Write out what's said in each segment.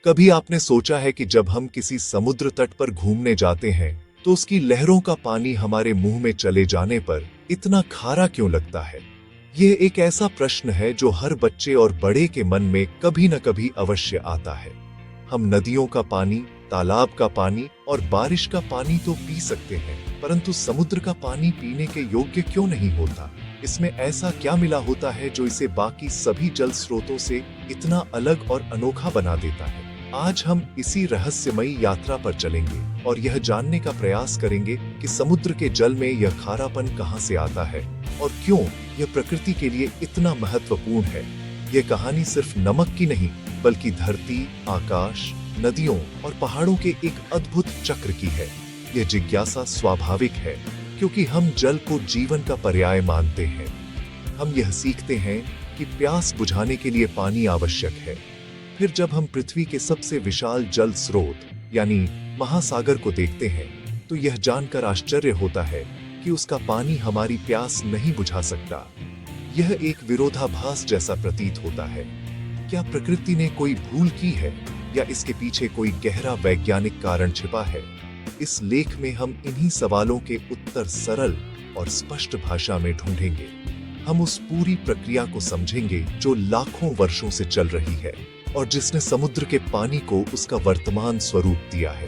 कभी आपने सोचा है कि जब हम किसी समुद्र तट पर घूमने जाते हैं तो उसकी लहरों का पानी हमारे मुंह में चले जाने पर इतना खारा क्यों लगता है? ये एक ऐसा प्रश्न है जो हर बच्चे और बड़े के मन में कभी न कभी अवश्य आता है। हम नदियों का पानी, तालाब का पानी और बारिश का पानी तो पी सकते हैं, परंतु समुद्र का पानी पीने के योग्य क्यों नहीं होता? इसमें ऐसा क्या मिला होता है जो इसे बाकी सभी जल स्रोतों से इतना अलग और अनोखा बना देता है? आज हम इसी रहस्यमयी यात्रा पर चलेंगे और यह जानने का प्रयास करेंगे कि समुद्र के जल में यह खारापन कहां से आता है और क्यों यह प्रकृति के लिए इतना महत्वपूर्ण है। यह कहानी सिर्फ नमक की नहीं, बल्कि धरती, आकाश, नदियों और पहाड़ों के एक अद्भुत चक्र की है। यह जिज्ञासा स्वाभाविक है, क्योंकि हम जल को जीवन का पर्याय मानते हैं। हम यह सीखते हैं कि प्यास बुझाने के लिए पानी आवश्यक है। फिर जब हम पृथ्वी के सबसे विशाल जल स्रोत यानी महासागर को देखते हैं, तो यह जानकर आश्चर्य होता है कि उसका पानी हमारी प्यास नहीं बुझा सकता। यह एक विरोधाभास जैसा प्रतीत होता है। क्या प्रकृति ने कोई भूल की है या इसके पीछे कोई गहरा वैज्ञानिक कारण छिपा है? इस लेख में हम इन्हीं सवालों के उत्तर सरल और स्पष्ट भाषा में ढूंढेंगे। हम उस पूरी प्रक्रिया को समझेंगे जो लाखों वर्षों से चल रही है और जिसने समुद्र के पानी को उसका वर्तमान स्वरूप दिया है।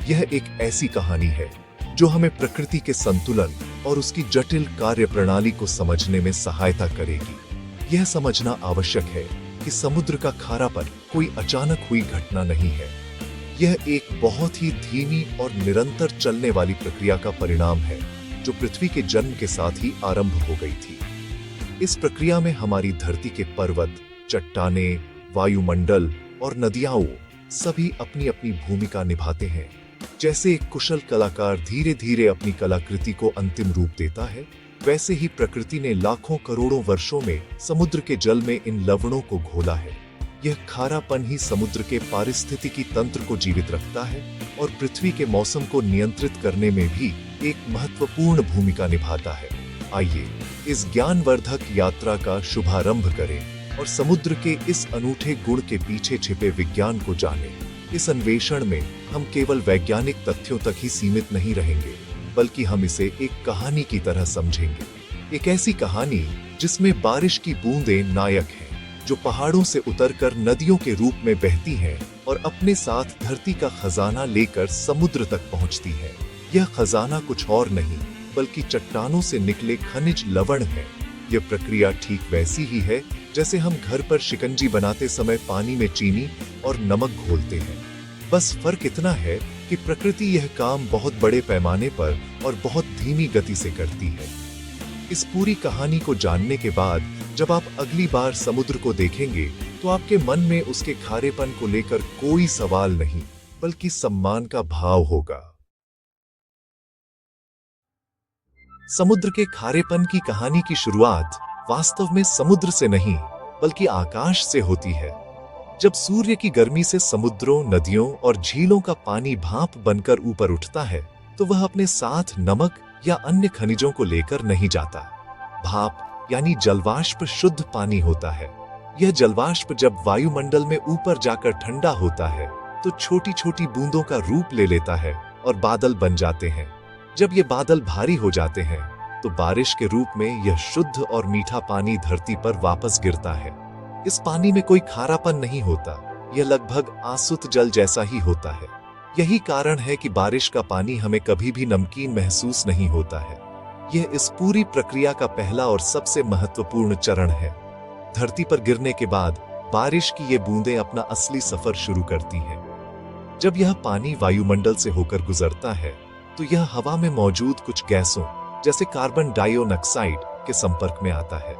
यह एक ऐसी कहानी है जो हमें प्रकृति के संतुलन और उसकी जटिल कार्यप्रणाली को समझने में सहायता करेगी। यह समझना आवश्यक है कि समुद्र का खारापन कोई अचानक हुई घटना नहीं है। यह एक बहुत ही धीमी और निरंतर चलने वाली प्रक्रिया का परिणाम है, जो पृथ्वी के जन्म के साथ ही आरंभ हो गई थी। इस प्रक्रिया में हमारी धरती के पर्वत, चट्टानें, वायुमंडल और नदियां सभी अपनी अपनी भूमिका निभाते हैं। जैसे एक कुशल कलाकार धीरे धीरे अपनी कलाकृति को अंतिम रूप देता है, वैसे ही प्रकृति ने लाखों करोड़ों वर्षों में समुद्र के जल में इन लवणों को घोला है। यह खारापन ही समुद्र के पारिस्थितिकी तंत्र को जीवित रखता है और पृथ्वी के मौसम को नियंत्रित करने में भी एक महत्वपूर्ण भूमिका निभाता है। आइए इस ज्ञानवर्धक यात्रा का शुभारंभ करें और समुद्र के इस अनूठे गुण के पीछे छिपे विज्ञान को जानें। इस अन्वेषण में हम केवल वैज्ञानिक तथ्यों तक ही सीमित नहीं रहेंगे, बल्कि हम इसे एक कहानी की तरह समझेंगे। एक ऐसी कहानी जिसमें बारिश की बूंदें नायक हैं, जो पहाड़ों से उतरकर नदियों के रूप में बहती हैं और अपने साथ धरती का खजाना लेकर समुद्र तक पहुंचती हैं। यह खजाना कुछ और नहीं, बल्कि चट्टानों से निकले खनिज लवण है। यह प्रक्रिया ठीक वैसी ही है जैसे हम घर पर शिकंजी बनाते समय पानी में चीनी और नमक घोलते हैं। बस फर्क इतना है कि प्रकृति यह काम बहुत बड़े पैमाने पर और बहुत धीमी गति से करती है। इस पूरी कहानी को जानने के बाद जब आप अगली बार समुद्र को देखेंगे, तो आपके मन में उसके खारेपन को लेकर कोई सवाल नहीं, बल्कि सम्मान का भाव होगा। समुद्र के खारेपन की कहानी की शुरुआत वास्तव में समुद्र से नहीं, बल्कि आकाश से होती है। जब सूर्य की गर्मी से समुद्रों, नदियों और झीलों का पानी भाप बनकर ऊपर उठता है, तो वह अपने साथ नमक या अन्य खनिजों को लेकर नहीं जाता। भाप यानी जलवाष्प शुद्ध पानी होता है। यह जलवाष्प जब वायुमंडल में ऊपर जाकर ठंडा होता है, तो छोटी छोटी बूंदों का रूप ले लेता है और बादल बन जाते हैं। जब ये बादल भारी हो जाते हैं, तो बारिश के रूप में यह शुद्ध और मीठा पानी धरती पर वापस गिरता है। इस पानी में कोई खारापन नहीं होता, यह लगभग आसुत जल जैसा ही होता है। यही कारण है कि बारिश का पानी हमें कभी भी नमकीन महसूस नहीं होता है। यह इस पूरी प्रक्रिया का पहला और सबसे महत्वपूर्ण चरण है। धरती पर गिरने के बाद बारिश की ये बूंदें अपना असली सफर शुरू करती हैं। जब यह पानी वायुमंडल से होकर गुजरता है, तो यह हवा में मौजूद कुछ गैसों जैसे कार्बन डाइऑक्साइड के संपर्क में आता है।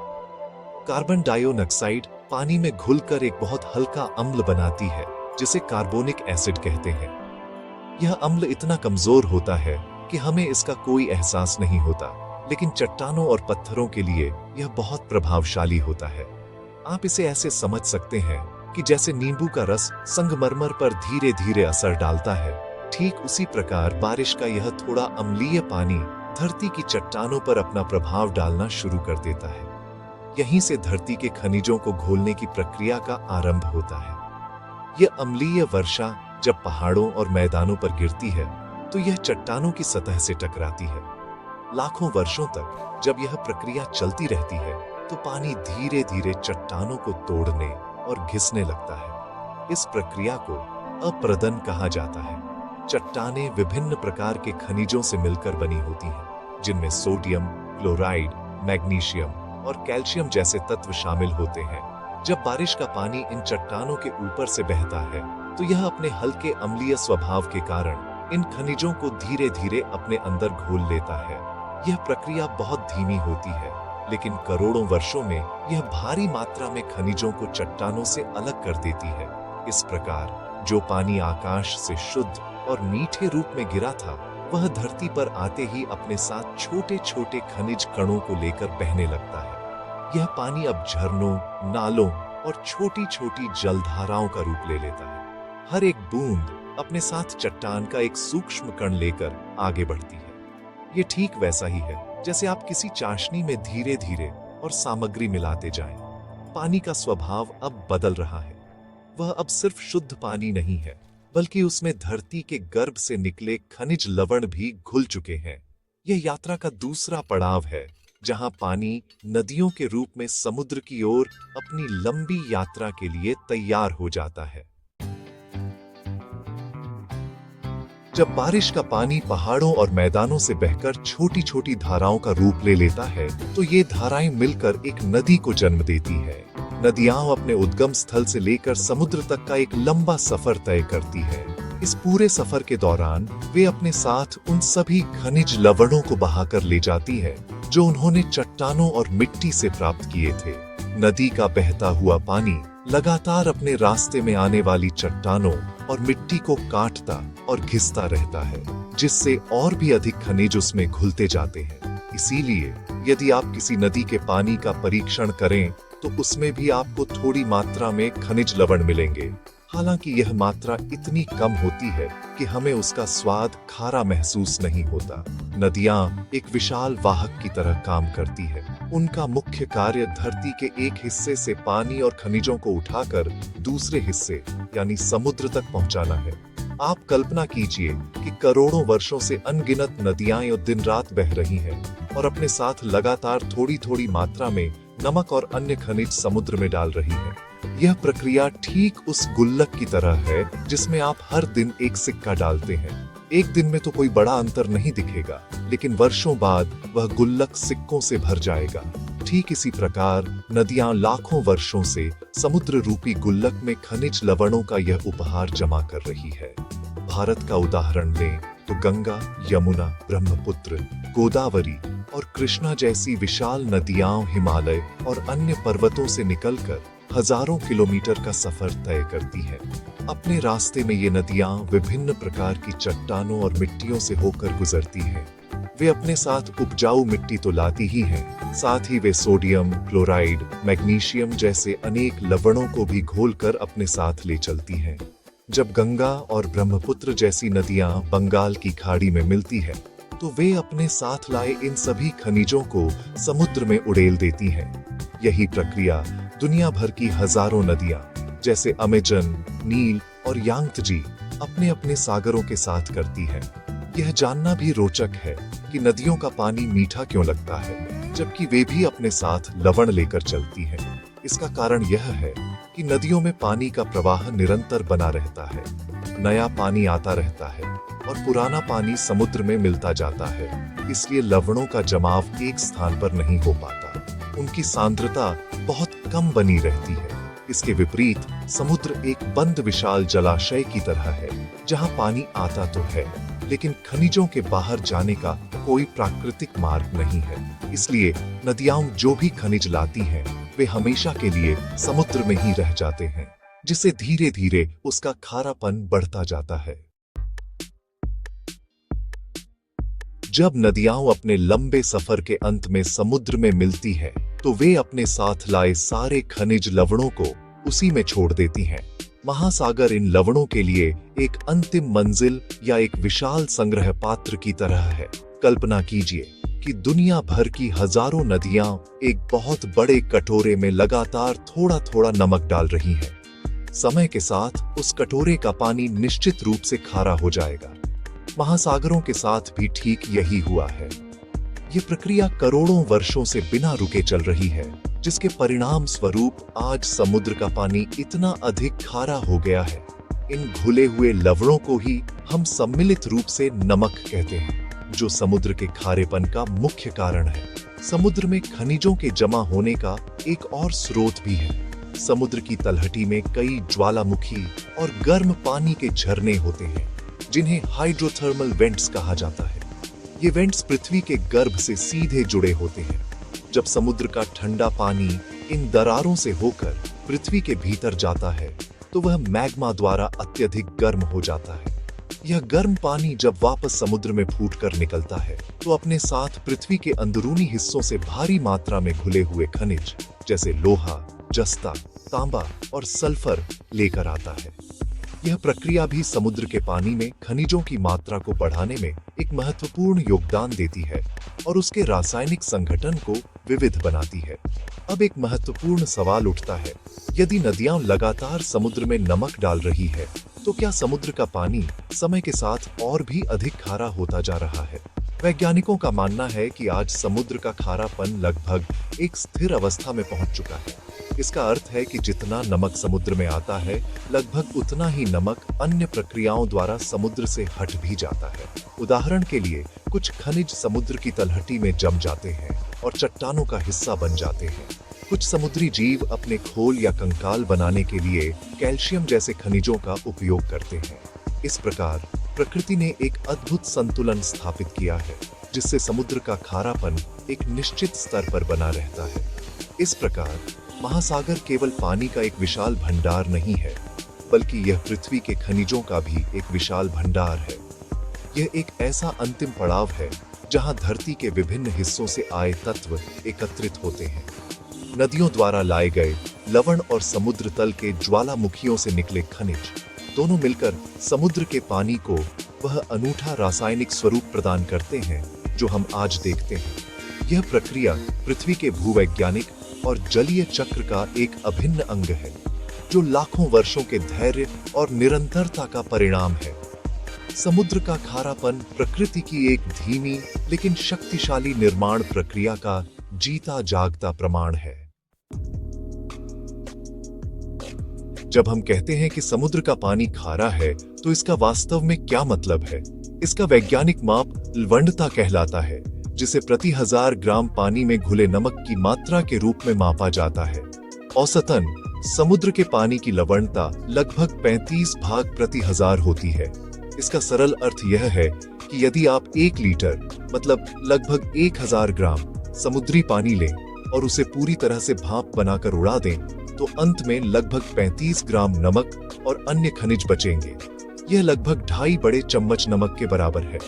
कार्बन डाइऑक्साइड पानी में घुलकर एक बहुत हल्का अम्ल बनाती है, जिसे कार्बोनिक एसिड कहते हैं। यह अम्ल इतना कमजोर होता है कि हमें इसका कोई एहसास नहीं होता, लेकिन चट्टानों और पत्थरों के लिए यह बहुत प्रभावशाली होता है। आप इसे ऐसे समझ सकते हैं कि जैसे नींबू का रस संगमरमर पर धीरे धीरे असर डालता है, ठीक उसी प्रकार बारिश का यह थोड़ा अम्लीय पानी धरती की चट्टानों पर अपना प्रभाव डालना शुरू कर देता है। यहीं से धरती के खनिजों को घोलने की प्रक्रिया का आरंभ होता है। ये अम्लीय वर्षा जब पहाड़ों और मैदानों पर गिरती है तो यह चट्टानों की सतह से टकराती है। लाखों वर्षों तक जब यह प्रक्रिया चलती रहती है तो पानी धीरे धीरे चट्टानों को तोड़ने और घिसने लगता है। इस प्रक्रिया को अप्रदन कहा जाता है। चट्टानें विभिन्न प्रकार के खनिजों से मिलकर बनी होती हैं, जिनमें सोडियम, क्लोराइड, मैग्नीशियम और कैल्शियम जैसे तत्व शामिल होते हैं। जब बारिश का पानी इन चट्टानों के ऊपर से बहता है तो यह अपने हल्के अम्लीय स्वभाव के कारण इन खनिजों को धीरे धीरे अपने अंदर घोल लेता है। यह प्रक्रिया बहुत धीमी होती है, लेकिन करोड़ों वर्षों में यह भारी मात्रा में खनिजों को चट्टानों से अलग कर देती है। इस प्रकार जो पानी आकाश से शुद्ध और मीठे रूप में गिरा था, वह धरती पर आते ही अपने साथ छोटे छोटे खनिज कणों को लेकर बहने लगता है। यह पानी अब झरनों, नालों और छोटी छोटी जलधाराओं का रूप ले लेता है। हर एक बूंद अपने साथ चट्टान का एक सूक्ष्म कण लेकर आगे बढ़ती है। ये ठीक वैसा ही है जैसे आप किसी चाशनी में धीरे धीरे और सामग्री मिलाते जाएं। पानी का स्वभाव अब बदल रहा है। वह अब सिर्फ शुद्ध पानी नहीं है, बल्कि उसमें धरती के गर्भ से निकले खनिज लवण भी घुल चुके हैं। यह यात्रा का दूसरा पड़ाव है, जहां पानी नदियों के रूप में समुद्र की ओर अपनी लंबी यात्रा के लिए तैयार हो जाता है। जब बारिश का पानी पहाड़ों और मैदानों से बहकर छोटी छोटी धाराओं का रूप ले लेता है तो ये धाराएं मिलकर एक नदी को जन्म देती है। नदियां अपने उद्गम स्थल से लेकर समुद्र तक का एक लंबा सफर तय करती है। इस पूरे सफर के दौरान वे अपने साथ उन सभी खनिज लवणों को बहाकर ले जाती है जो उन्होंने चट्टानों और मिट्टी से प्राप्त किए थे। नदी का बहता हुआ पानी लगातार अपने रास्ते में आने वाली चट्टानों और मिट्टी को काटता और घिसता रहता है, जिससे और भी अधिक खनिज उसमें घुलते जाते हैं। इसीलिए यदि आप किसी नदी के पानी का परीक्षण करें तो उसमें भी आपको थोड़ी मात्रा में खनिज लवण मिलेंगे। हालांकि यह मात्रा इतनी कम होती है कि हमें उसका स्वाद खारा महसूस नहीं होता। नदियां एक विशाल वाहक की तरह काम करती है। उनका मुख्य कार्य धरती के एक हिस्से से पानी और खनिजों को उठाकर दूसरे हिस्से यानी समुद्र तक पहुंचाना है। आप कल्पना कीजिए कि करोड़ों वर्षों से अनगिनत नदियां दिन रात बह रही हैं और अपने साथ लगातार थोड़ी थोड़ी मात्रा में नमक और अन्य खनिज समुद्र में डाल रही है। यह प्रक्रिया ठीक उस गुल्लक की तरह है जिसमें आप हर दिन एक सिक्का डालते हैं। एक दिन में तो कोई बड़ा अंतर नहीं दिखेगा, लेकिन वर्षों बाद वह गुल्लक सिक्कों से भर जाएगा। ठीक इसी प्रकार नदियां लाखों वर्षों से समुद्र रूपी गुल्लक में खनिज लवणों का यह उपहार जमा कर रही है। भारत का उदाहरण लें तो गंगा, यमुना, ब्रह्मपुत्र, गोदावरी और कृष्णा जैसी विशाल नदियां हिमालय और अन्य पर्वतों से निकलकर हजारों किलोमीटर का सफर तय करती हैं। अपने रास्ते में ये नदियां विभिन्न प्रकार की चट्टानों और मिट्टियों से होकर गुजरती हैं। वे अपने साथ उपजाऊ मिट्टी तो लाती ही हैं, साथ ही वे सोडियम, क्लोराइड, मैग्नीशियम जैसे अनेक लवणों को भी घोलकर अपने साथ ले चलती हैं। जब गंगा और ब्रह्मपुत्र जैसी नदियां बंगाल की खाड़ी में मिलती हैं, तो वे अपने साथ लाए इन सभी खनिजों को समुद्र में उड़ेल देती हैं। यही प्रक्रिया दुनिया भर की हजारों नदियां जैसे अमेजन, नील और यांगत्जी अपने अपने सागरों के साथ करती हैं। यह जानना भी रोचक है कि नदियों का पानी मीठा क्यों लगता है, जबकि वे भी अपने साथ लवण लेकर चलती हैं। इसका कारण यह है कि नदियों में पानी का प्रवाह निरंतर बना रहता है। नया पानी आता रहता है और पुराना पानी समुद्र में मिलता जाता है। इसलिए लवणों का जमाव एक स्थान पर नहीं हो पाता। उनकी सांद्रता बहुत कम बनी रहती है। इसके विपरीत समुद्र एक बंद विशाल जलाशय की तरह है, जहां पानी आता तो है, लेकिन खनिजों के बाहर जाने का कोई प्राकृतिक मार्ग नहीं है। इसलिए नदियां जो भी खनिज लाती हैं, वे हमेशा के लिए समुद्र में ही रह जाते हैं, जिससे धीरे धीरे उसका खारापन बढ़ता जाता है। जब नदियां अपने लंबे सफर के अंत में समुद्र में मिलती है, तो वे अपने साथ लाए सारे खनिज लवणों को उसी में छोड़ देती हैं। महासागर इन लवणों के लिए एक अंतिम मंजिल या एक विशाल संग्रह पात्र की तरह है। कल्पना कीजिए कि दुनिया भर की हजारों नदियां एक बहुत बड़े कटोरे में लगातार थोड़ा थोड़ा नमक डाल रही हैं। समय के साथ उस कटोरे का पानी निश्चित रूप से खारा हो जाएगा। महासागरों के साथ भी ठीक यही हुआ है। ये प्रक्रिया करोड़ों वर्षों से बिना रुके चल रही है, जिसके परिणाम स्वरूप आज समुद्र का पानी इतना अधिक खारा हो गया है। इन घुले हुए लवणों को ही हम सम्मिलित रूप से नमक कहते हैं, जो समुद्र के खारेपन का मुख्य कारण है। समुद्र में खनिजों के जमा होने का एक और स्रोत भी है। समुद्र की तलहटी में कई ज्वालामुखी और गर्म पानी के झरने होते हैं, जिन्हें हाइड्रोथर्मल वेंट्स कहा जाता है। ये वेंट्स पृथ्वी के गर्भ से सीधे जुड़े होते हैं। जब समुद्र का ठंडा पानी इन दरारों से होकर पृथ्वी के भीतर जाता है, तो वह मैग्मा द्वारा अत्यधिक गर्म हो जाता है। यह गर्म पानी जब वापस समुद्र में फूटकर निकलता है, तो अपने साथ पृथ्वी के अंदरूनी हिस्सों से भारी मात्रा में घुले हुए खनिज जैसे लोहा, जस्ता, तांबा और सल्फर लेकर आता है। यह प्रक्रिया भी समुद्र के पानी में खनिजों की मात्रा को बढ़ाने में एक महत्वपूर्ण योगदान देती है और उसके रासायनिक संगठन को विविध बनाती है। अब एक महत्वपूर्ण सवाल उठता है, यदि नदियां लगातार समुद्र में नमक डाल रही है, तो क्या समुद्र का पानी समय के साथ और भी अधिक खारा होता जा रहा है? वैज्ञानिकों का मानना है कि आज समुद्र का खारापन लगभग एक स्थिर अवस्था में पहुंच चुका है। इसका अर्थ है कि जितना नमक समुद्र में आता है, लगभग उतना ही नमक अन्य प्रक्रियाओं द्वारा समुद्र से हट भी जाता है। उदाहरण के लिए, कुछ खनिज समुद्र की तलहटी में जम जाते हैं और चट्टानों का हिस्सा बन जाते हैं। कुछ समुद्री जीव अपने खोल या कंकाल बनाने के लिए कैल्शियम जैसे खनिजों का उपयोग करते हैं। इस प्रकार प्रकृति ने एक अद्भुत संतुलन स्थापित किया है, जिससे समुद्र का खारापन एक निश्चित स्तर पर बना रहता है। इस प्रकार महासागर केवल पानी का एक विशाल भंडार नहीं है, बल्कि यह पृथ्वी के खनिजों का भी एक विशाल भंडार है। यह एक ऐसा अंतिम पड़ाव है जहां धरती के विभिन्न हिस्सों से आए तत्व एकत्रित होते हैं। नदियों द्वारा लाए गए लवण और समुद्र तल के ज्वालामुखियों से निकले खनिज दोनों मिलकर समुद्र के पानी को वह अनूठा रासायनिक स्वरूप प्रदान करते हैं जो हम आज देखते हैं। यह प्रक्रिया पृथ्वी के भूवैज्ञानिक और जलीय चक्र का एक अभिन्न अंग है, जो लाखों वर्षों के धैर्य और निरंतरता का परिणाम है। समुद्र का खारापन प्रकृति की एक धीमी लेकिन शक्तिशाली निर्माण प्रक्रिया का जीता जागता प्रमाण है। जब हम कहते हैं कि समुद्र का पानी खारा है, तो इसका वास्तव में क्या मतलब है? इसका वैज्ञानिक माप लवणता कहलाता है, जिसे प्रति 1000 ग्राम पानी में घुले नमक की मात्रा के रूप में मापा जाता है। औसतन समुद्र के पानी की लवणता लगभग 35 भाग प्रति 1000 होती है। इसका सरल अर्थ यह है कि यदि आप 1 लीटर मतलब लगभग 1000 ग्राम समुद्री पानी लें और उसे पूरी तरह से भाप बनाकर उड़ा दें, तो अंत में लगभग 35 ग्राम नमक और अन्य खनिज बचेंगे। यह लगभग 2.5 बड़े चम्मच नमक के बराबर है।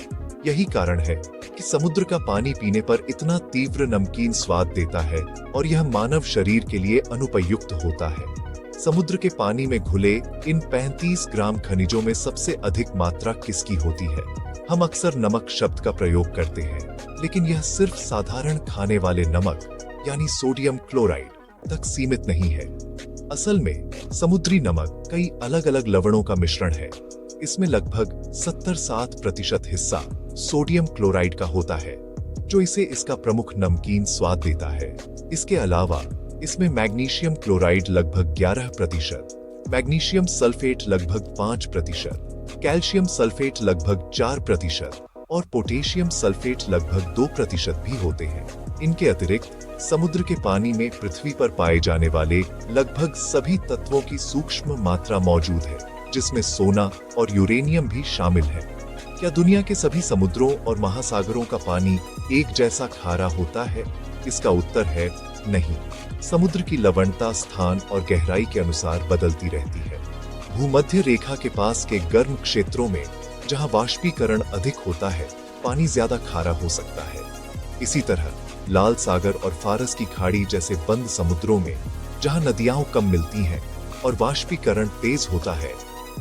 यही कारण है कि समुद्र का पानी पीने पर इतना तीव्र नमकीन स्वाद देता है और यह मानव शरीर के लिए अनुपयुक्त होता है। समुद्र के पानी में घुले इन 35 ग्राम खनिजों में सबसे अधिक मात्रा किसकी होती है? हम अक्सर नमक शब्द का प्रयोग करते हैं, लेकिन यह सिर्फ साधारण खाने वाले नमक यानी सोडियम क्लोराइड तक सीमित नहीं है। असल में समुद्री नमक कई अलग अलग लवणों का मिश्रण है। इसमें लगभग 70-60% हिस्सा सोडियम क्लोराइड का होता है, जो इसे इसका प्रमुख नमकीन स्वाद देता है। इसके अलावा इसमें मैग्नीशियम क्लोराइड लगभग 11%, मैग्नीशियम सल्फेट लगभग 5%, कैल्शियम सल्फेट लगभग 4% और पोटेशियम सल्फेट लगभग 2% भी होते हैं। इनके अतिरिक्त समुद्र के पानी में पृथ्वी पर पाए जाने वाले लगभग सभी तत्वों की सूक्ष्म मात्रा मौजूद है, जिसमें सोना और यूरेनियम भी शामिल है। क्या दुनिया के सभी समुद्रों और महासागरों का पानी एक जैसा खारा होता है? इसका उत्तर है नहीं। समुद्र की लवणता स्थान और गहराई के अनुसार बदलती रहती है। भूमध्य रेखा के पास के गर्म क्षेत्रों में, जहां वाष्पीकरण अधिक होता है, पानी ज्यादा खारा हो सकता है। इसी तरह लाल सागर और फारस की खाड़ी जैसे बंद समुद्रों में, जहां नदियां कम मिलती हैं और वाष्पीकरण तेज होता है,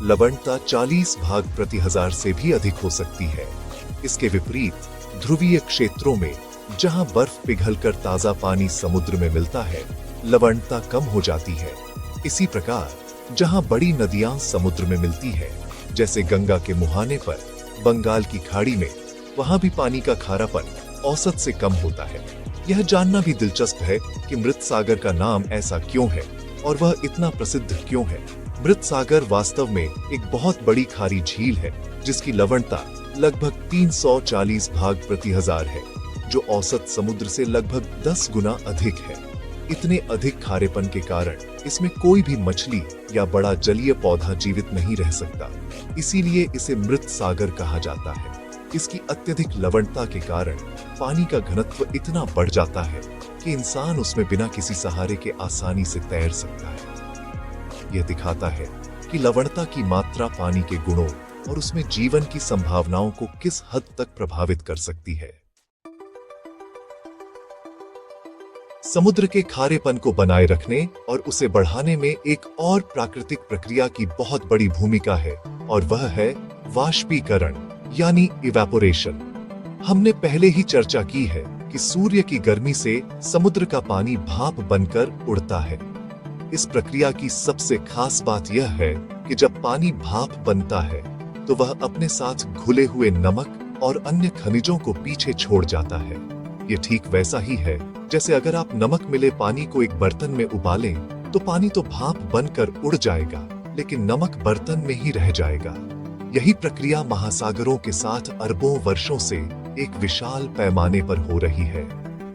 लवणता 40 भाग प्रति 1000 से भी अधिक हो सकती है। इसके विपरीत ध्रुवीय क्षेत्रों में, जहां बर्फ पिघलकर ताजा पानी समुद्र में मिलता है, लवणता कम हो जाती है। इसी प्रकार जहां बड़ी नदियां समुद्र में मिलती है, जैसे गंगा के मुहाने पर, बंगाल की खाड़ी में, वहां भी पानी का खारापन औसत से कम होता है। यह जानना भी दिलचस्प है कि मृत सागर का नाम ऐसा क्यों है और वह इतना प्रसिद्ध क्यों है। मृत सागर वास्तव में एक बहुत बड़ी खारी झील है जिसकी लवणता लगभग 340 भाग प्रति हजार है, जो औसत समुद्र से लगभग 10 गुना अधिक है। इतने अधिक खारेपन के कारण इसमें कोई भी मछली या बड़ा जलीय पौधा जीवित नहीं रह सकता, इसीलिए इसे मृत सागर कहा जाता है। इसकी अत्यधिक लवणता के कारण पानी का घनत्व इतना बढ़ जाता है कि इंसान उसमें बिना किसी सहारे के आसानी से तैर सकता है। यह दिखाता है कि लवणता की मात्रा पानी के गुणों और उसमें जीवन की संभावनाओं को किस हद तक प्रभावित कर सकती है। समुद्र के खारेपन को बनाए रखने और उसे बढ़ाने में एक और प्राकृतिक प्रक्रिया की बहुत बड़ी भूमिका है, और वह है वाष्पीकरण यानी इवेपोरेशन। हमने पहले ही चर्चा की है कि सूर्य की गर्मी से समुद्र का पानी भाप बनकर उड़ता है। इस प्रक्रिया की सबसे खास बात यह है कि जब पानी भाप बनता है तो वह अपने साथ घुले हुए नमक और अन्य खनिजों को पीछे छोड़ जाता है। ये ठीक वैसा ही है जैसे अगर आप नमक मिले पानी को एक बर्तन में उबालें तो पानी तो भाप बनकर उड़ जाएगा, लेकिन नमक बर्तन में ही रह जाएगा। यही प्रक्रिया महासागरों के साथ अरबों वर्षों से एक विशाल पैमाने पर हो रही है।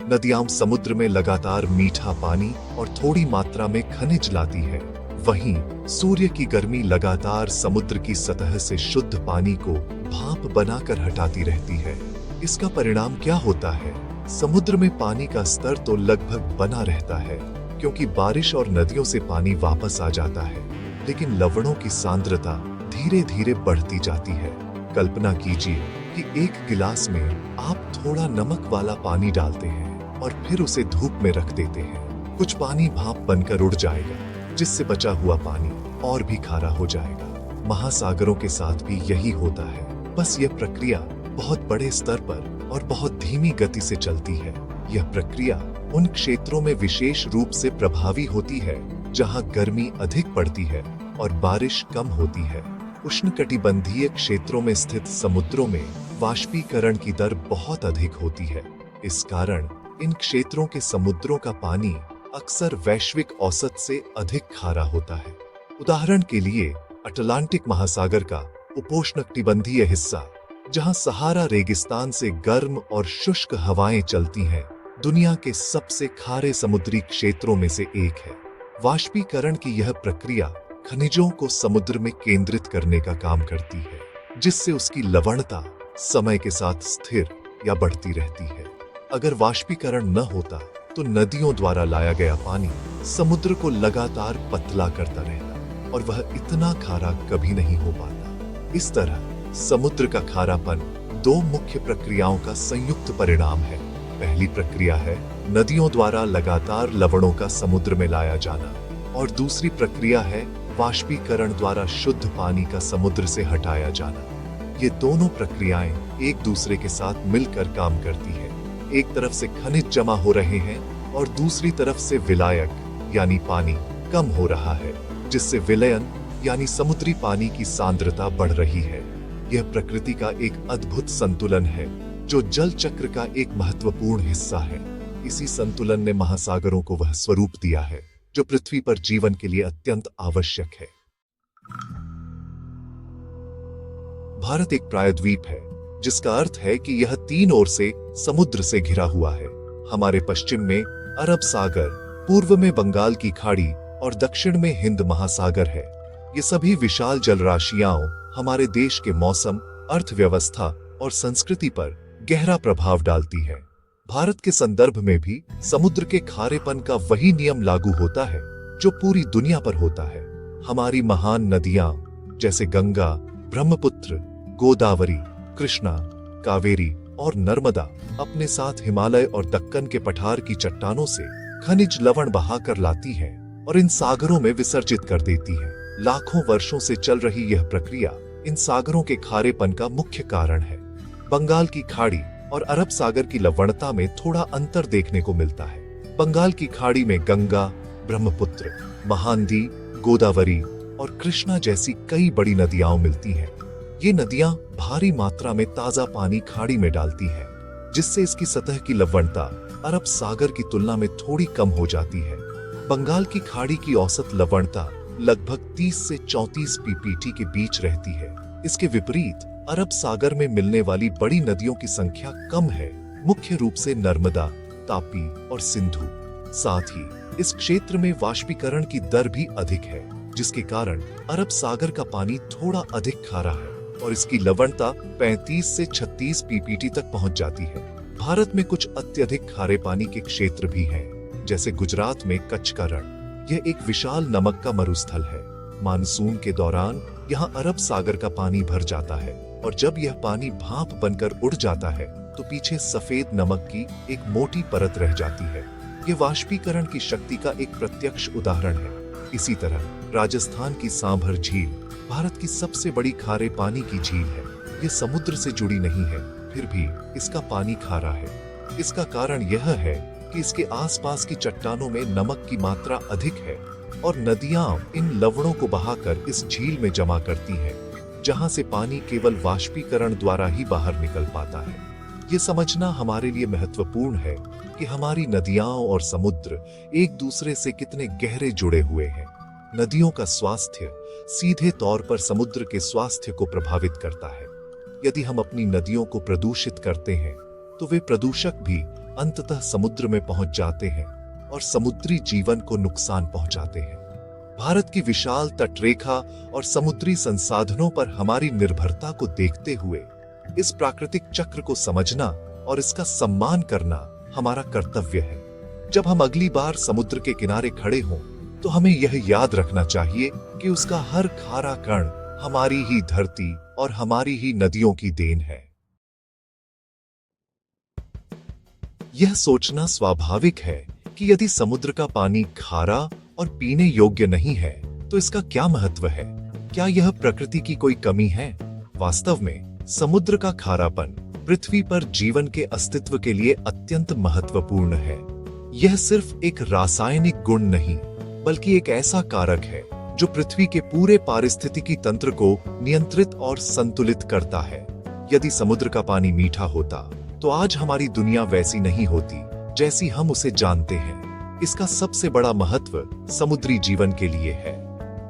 नदियां समुद्र में लगातार मीठा पानी और थोड़ी मात्रा में खनिज लाती है, वहीं सूर्य की गर्मी लगातार समुद्र की सतह से शुद्ध पानी को भाप बनाकर हटाती रहती है। इसका परिणाम क्या होता है? समुद्र में पानी का स्तर तो लगभग बना रहता है क्योंकि बारिश और नदियों से पानी वापस आ जाता है, लेकिन लवणों की सांद्रता धीरे धीरे बढ़ती जाती है। कल्पना कीजिए कि एक गिलास में आप थोड़ा नमक वाला पानी डालते हैं और फिर उसे धूप में रख देते हैं। कुछ पानी भाप बनकर उड़ जाएगा, जिससे बचा हुआ पानी और भी खारा हो जाएगा। महासागरों के साथ भी यही होता है, बस यह प्रक्रिया बहुत बड़े स्तर पर और बहुत धीमी गति से चलती है। यह प्रक्रिया उन क्षेत्रों में विशेष रूप से प्रभावी होती है जहां गर्मी अधिक पड़ती है और बारिश कम होती है। उष्णकटिबंधीय क्षेत्रों में स्थित समुद्रों में वाष्पीकरण की दर बहुत अधिक होती है। इस कारण इन क्षेत्रों के समुद्रों का पानी अक्सर वैश्विक औसत से अधिक खारा होता है। उदाहरण के लिए अटलांटिक महासागर का उपोष्णकटिबंधीय हिस्सा, जहां सहारा रेगिस्तान से गर्म और शुष्क हवाएं चलती हैं, दुनिया के सबसे खारे समुद्री क्षेत्रों में से एक है। वाष्पीकरण की यह प्रक्रिया खनिजों को समुद्र में केंद्रित करने का काम करती है, जिससे उसकी लवणता समय के साथ स्थिर या बढ़ती रहती है। अगर वाष्पीकरण न होता तो नदियों द्वारा लाया गया पानी समुद्र को लगातार पतला करता रहता और वह इतना खारा कभी नहीं हो पाता। इस तरह समुद्र का खारापन दो मुख्य प्रक्रियाओं का संयुक्त परिणाम है। पहली प्रक्रिया है नदियों द्वारा लगातार लवणों का समुद्र में लाया जाना, और दूसरी प्रक्रिया है वाष्पीकरण द्वारा शुद्ध पानी का समुद्र से हटाया जाना। ये दोनों प्रक्रियाएं एक दूसरे के साथ मिलकर काम करती है। एक तरफ से खनिज जमा हो रहे हैं और दूसरी तरफ से विलायक यानी पानी कम हो रहा है, जिससे विलयन यानी समुद्री पानी की सांद्रता बढ़ रही है। यह प्रकृति का एक अद्भुत संतुलन है जो जल चक्र का एक महत्वपूर्ण हिस्सा है। इसी संतुलन ने महासागरों को वह स्वरूप दिया है जो पृथ्वी पर जीवन के लिए अत्यंत आवश्यक है। भारत एक प्रायद्वीप है, जिसका अर्थ है कि यह तीन ओर से समुद्र से घिरा हुआ है। हमारे पश्चिम में अरब सागर, पूर्व में बंगाल की खाड़ी और दक्षिण में हिंद महासागर है। ये सभी विशाल जलराशियां हमारे देश के मौसम, अर्थव्यवस्था और संस्कृति पर गहरा प्रभाव डालती है। भारत के संदर्भ में भी समुद्र के खारेपन का वही नियम लागू होता है जो पूरी दुनिया पर होता है। हमारी महान नदियां जैसे गंगा, ब्रह्मपुत्र, गोदावरी, कृष्णा, कावेरी और नर्मदा अपने साथ हिमालय और दक्कन के पठार की चट्टानों से खनिज लवण बहाकर लाती है और इन सागरों में विसर्जित कर देती है। लाखों वर्षों से चल रही यह प्रक्रिया इन सागरों के खारेपन का मुख्य कारण है। बंगाल की खाड़ी और अरब सागर की लवणता में थोड़ा अंतर देखने को मिलता है। बंगाल की खाड़ी में गंगा, ब्रह्मपुत्र, महानदी, गोदावरी, और कृष्णा जैसी कई बड़ी नदियां मिलती हैं। ये नदियां भारी मात्रा में ताजा पानी खाड़ी में डालती हैं, जिससे इसकी सतह की लवणता अरब सागर की तुलना में थोड़ी कम हो जाती है। बंगाल की खाड़ी की औसत लवणता लगभग 30 से 34 पीपीटी के बीच रहती है। इसके विपरीत अरब सागर में मिलने वाली बड़ी नदियों की संख्या कम है, मुख्य रूप से नर्मदा, तापी और सिंधु। साथ ही इस क्षेत्र में वाष्पीकरण की दर भी अधिक है, जिसके कारण अरब सागर का पानी थोड़ा अधिक खारा है और इसकी लवणता 35 से 36 पीपीटी तक पहुंच जाती है। भारत में कुछ अत्यधिक खारे पानी के क्षेत्र भी हैं, जैसे गुजरात में कच्छ का रण। यह एक विशाल नमक का मरुस्थल है। मानसून के दौरान यहाँ अरब सागर का पानी भर जाता है और जब यह पानी भाप बनकर उड़ जाता है तो पीछे सफेद नमक की एक मोटी परत रह जाती है। यह वाष्पीकरण की शक्ति का एक प्रत्यक्ष उदाहरण है। इसी तरह राजस्थान की सांभर झील भारत की सबसे बड़ी खारे पानी की झील है। यह समुद्र से जुड़ी नहीं है, फिर भी इसका पानी खारा है। इसका कारण यह है कि इसके आसपास की चट्टानों में नमक की मात्रा अधिक है और नदियां इन लवणों को बहाकर इस झील में जमा करती हैं, जहां से पानी केवल वाष्पीकरण द्वारा ही बाहर निकल पाता है। ये समझना हमारे लिए महत्वपूर्ण है कि हमारी नदियां और समुद्र एक दूसरे से कितने गहरे जुड़े हुए हैं। नदियों का स्वास्थ्य सीधे तौर पर समुद्र के स्वास्थ्य को प्रभावित करता है। यदि हम अपनी नदियों को प्रदूषित करते हैं तो वे प्रदूषक भी अंततः समुद्र में पहुंच जाते हैं और समुद्री जीवन को नुकसान पहुंचाते हैं। भारत की विशाल तटरेखा और समुद्री संसाधनों पर हमारी निर्भरता को देखते हुए इस प्राकृतिक चक्र को समझना और इसका सम्मान करना हमारा कर्तव्य है। जब हम अगली बार समुद्र के किनारे खड़े हों तो हमें यह याद रखना चाहिए कि उसका हर खारा कण हमारी ही धरती और हमारी ही नदियों की देन है। यह सोचना स्वाभाविक है कि यदि समुद्र का पानी खारा और पीने योग्य नहीं है तो इसका क्या महत्व है? क्या यह प्रकृति की कोई कमी है? वास्तव में समुद्र का खारापन पृथ्वी पर जीवन के अस्तित्व के लिए अत्यंत महत्वपूर्ण है। यह सिर्फ एक रासायनिक गुण नहीं, बल्कि एक ऐसा कारक है जो पृथ्वी के पूरे पारिस्थितिकी तंत्र को नियंत्रित और संतुलित करता है। यदि समुद्र का पानी मीठा होता तो आज हमारी दुनिया वैसी नहीं होती जैसी हम उसे जानते हैं। इसका सबसे बड़ा महत्व समुद्री जीवन के लिए है।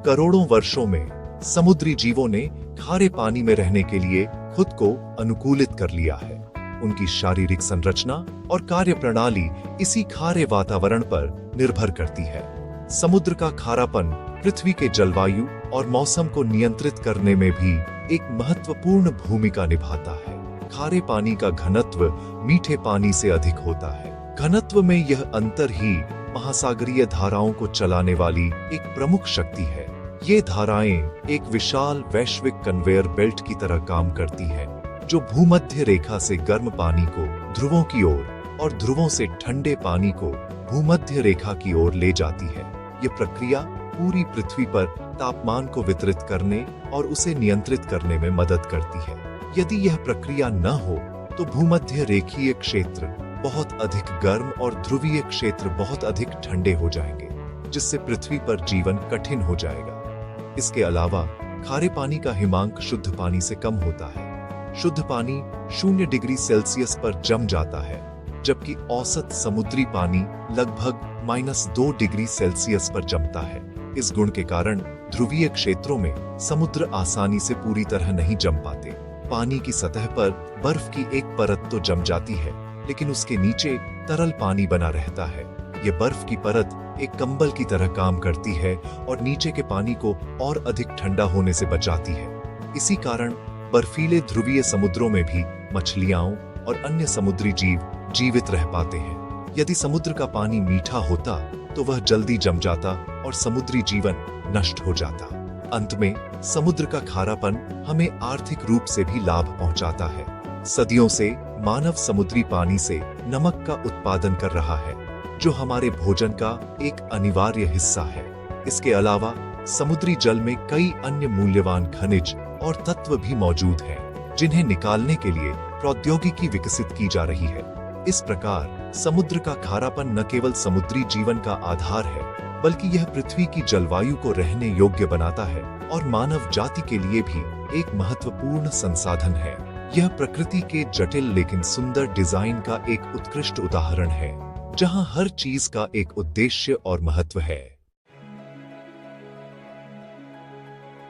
करोड़ों वर्षों में समुद्री जीवों ने खारे पानी में रहने के लिए खुद को अनुकूलित कर लिया है। उनकी शारीरिक संरचना और कार्यप्रणाली इसी खारे वातावरण पर निर्भर करती है। समुद्र का खारापन पृथ्वी के जलवायु और मौसम को नियंत्रित करने में भी एक महत्वपूर्ण भूमिका निभाता है। खारे पानी का घनत्व मीठे पानी से अधिक होता है। घनत्व में यह अंतर ही महासागरीय धाराओं को चलाने वाली एक प्रमुख शक्ति है। ये धाराएं एक विशाल वैश्विक कन्वेयर बेल्ट की तरह काम करती हैं, जो भूमध्य रेखा से गर्म पानी को ध्रुवों की ओर और ध्रुवों से ठंडे पानी को भूमध्य रेखा की ओर ले जाती है। ये प्रक्रिया पूरी पृथ्वी पर तापमान को वितरित करने और उसे नियंत्रित करने में मदद करती है। यदि यह प्रक्रिया न हो तो भूमध्य रेखीय क्षेत्र बहुत अधिक गर्म और ध्रुवीय क्षेत्र बहुत अधिक ठंडे हो जाएंगे, जिससे पृथ्वी पर जीवन कठिन हो जाएगा। इसके अलावा खारे पानी का हिमांक शुद्ध पानी से कम होता है। शुद्ध पानी 0 डिग्री सेल्सियस पर जम जाता है, जबकि औसत समुद्री पानी लगभग -2 डिग्री सेल्सियस पर जमता है। इस गुण के कारण ध्रुवीय क्षेत्रों में समुद्र आसानी से पूरी तरह नहीं जम पाते। पानी की सतह पर बर्फ की एक परत तो जम जाती है, लेकिन उसके नीचे तरल पानी बना रहता है। यह बर्फ की परत एक कंबल की तरह काम करती है और नीचे के पानी को और अधिक ठंडा होने से बचाती है। इसी कारण बर्फीले ध्रुवीय समुद्रों में भी मछलियां और अन्य समुद्री जीव जीवित रह पाते हैं। यदि समुद्र का पानी मीठा होता तो वह जल्दी जम जाता और समुद्री जीवन नष्ट हो जाता। अंत में समुद्र का खारापन हमें आर्थिक रूप से भी लाभ पहुंचाता है। सदियों से मानव समुद्री पानी से नमक का उत्पादन कर रहा है, जो हमारे भोजन का एक अनिवार्य हिस्सा है। इसके अलावा समुद्री जल में कई अन्य मूल्यवान खनिज और तत्व भी मौजूद हैं, जिन्हें निकालने के लिए प्रौद्योगिकी विकसित की जा रही है। इस प्रकार समुद्र का खारापन न केवल समुद्री जीवन का आधार है, बल्कि यह पृथ्वी की जलवायु को रहने योग्य बनाता है और मानव जाति के लिए भी एक महत्वपूर्ण संसाधन है। यह प्रकृति के जटिल लेकिन सुंदर डिजाइन का एक उत्कृष्ट उदाहरण है, जहां हर चीज का एक उद्देश्य और महत्व है।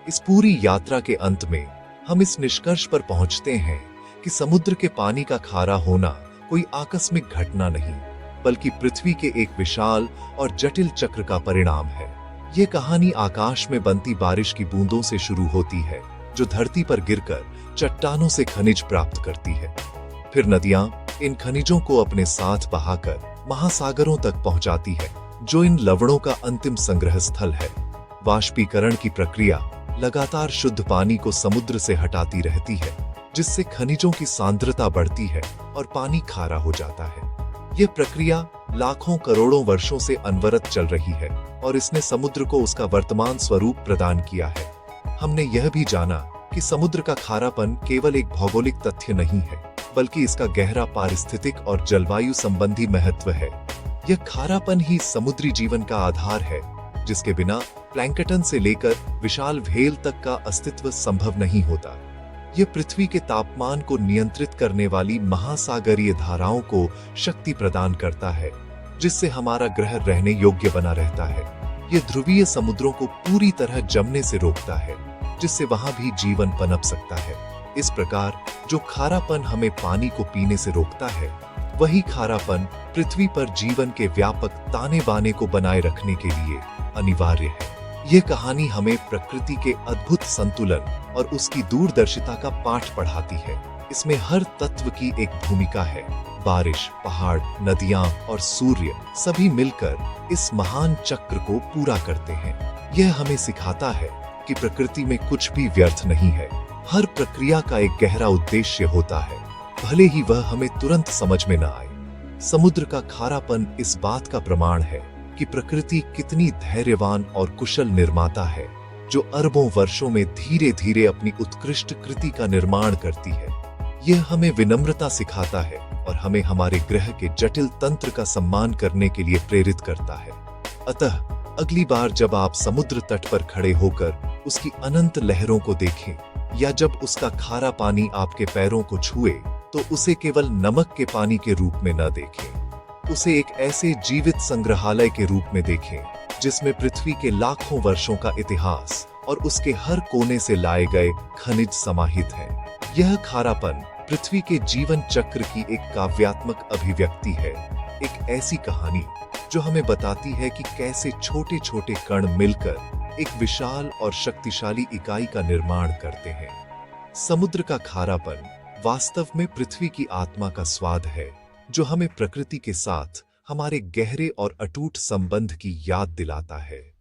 इस पूरी यात्रा के अंत में हम इस निष्कर्ष पर पहुंचते हैं कि समुद्र के पानी का खारा होना कोई आकस्मिक घटना नहीं, बल्कि पृथ्वी के एक विशाल और जटिल चक्र का परिणाम है। ये कहानी आकाश में बनती बारिश की बूंदों से शुरू होती है, जो धरती पर गिरकर चट्टानों से खनिज प्राप्त करती है। फिर नदियां इन खनिजों को अपने साथ बहाकर महासागरों तक पहुंचाती है, जो इन लवणों का अंतिम संग्रह स्थल है। वाष्पीकरण की प्रक्रिया लगातार शुद्ध पानी को समुद्र से हटाती रहती है, जिससे खनिजों की सांद्रता बढ़ती है और पानी खारा हो जाता है। यह प्रक्रिया लाखों करोड़ों वर्षों से अनवरत चल रही है और इसने समुद्र को उसका वर्तमान स्वरूप प्रदान किया है। हमने यह भी जाना कि समुद्र का खारापन केवल एक भौगोलिक तथ्य नहीं है, बल्कि इसका गहरा पारिस्थितिक और जलवायु संबंधी महत्व है। यह खारापन ही समुद्री जीवन का आधार है, जिसके बिना प्लैंकटन से लेकर विशाल व्हेल तक का अस्तित्व संभव नहीं होता। यह पृथ्वी के तापमान को नियंत्रित करने वाली महासागरीय धाराओं को शक्ति प्रदान करता है, जिससे हमारा ग्रह रहने योग्य बना रहता है। यह ध्रुवीय समुद्रों को पूरी तरह जमने से रोकता है, जिससे वहां भी जीवन पनप सकता है। इस प्रकार जो खारापन हमें पानी को पीने से रोकता है, वही खारापन पृथ्वी पर जीवन के व्यापक ताने बाने को बनाए रखने के लिए अनिवार्य है। यह कहानी हमें प्रकृति के अद्भुत संतुलन और उसकी दूरदर्शिता का पाठ पढ़ाती है। इसमें हर तत्व की एक भूमिका है। बारिश, पहाड़, नदियां और सूर्य सभी मिलकर इस महान चक्र को पूरा करते हैं। यह हमें सिखाता है कि प्रकृति में कुछ भी व्यर्थ नहीं है। हर प्रक्रिया का एक गहरा उद्देश्य होता है, भले ही वह हमें तुरंत समझ में न आए। समुद्र का खारापन इस बात का प्रमाण है कि प्रकृति कितनी धैर्यवान और कुशल निर्माता है, जो अरबों वर्षों में धीरे धीरे अपनी उत्कृष्ट कृति का निर्माण करती है। यह हमें विनम्रता सिखाता है और हमें हमारे ग्रह के जटिल तंत्र का सम्मान करने के लिए प्रेरित करता है। अतः अगली बार जब आप समुद्र तट पर खड़े होकर उसकी अनंत लहरों को देखें, या जब उसका खारा पानी आपके पैरों को छुए, तो उसे केवल नमक के पानी के रूप में न देखें। उसे एक ऐसे जीवित संग्रहालय के रूप में देखें, जिसमें पृथ्वी के लाखों वर्षों का इतिहास और उसके हर कोने से लाए गए खनिज समाहित हैं। यह खारापन पृथ्वी के जीवन चक्र की एक काव्यात्मक अभिव्यक्ति है, एक ऐसी कहानी जो हमें बताती है कि कैसे छोटे छोटे कण मिलकर एक विशाल और शक्तिशाली इकाई का निर्माण करते हैं। समुद्र का खारापन वास्तव में पृथ्वी की आत्मा का स्वाद है, जो हमें प्रकृति के साथ हमारे गहरे और अटूट संबंध की याद दिलाता है।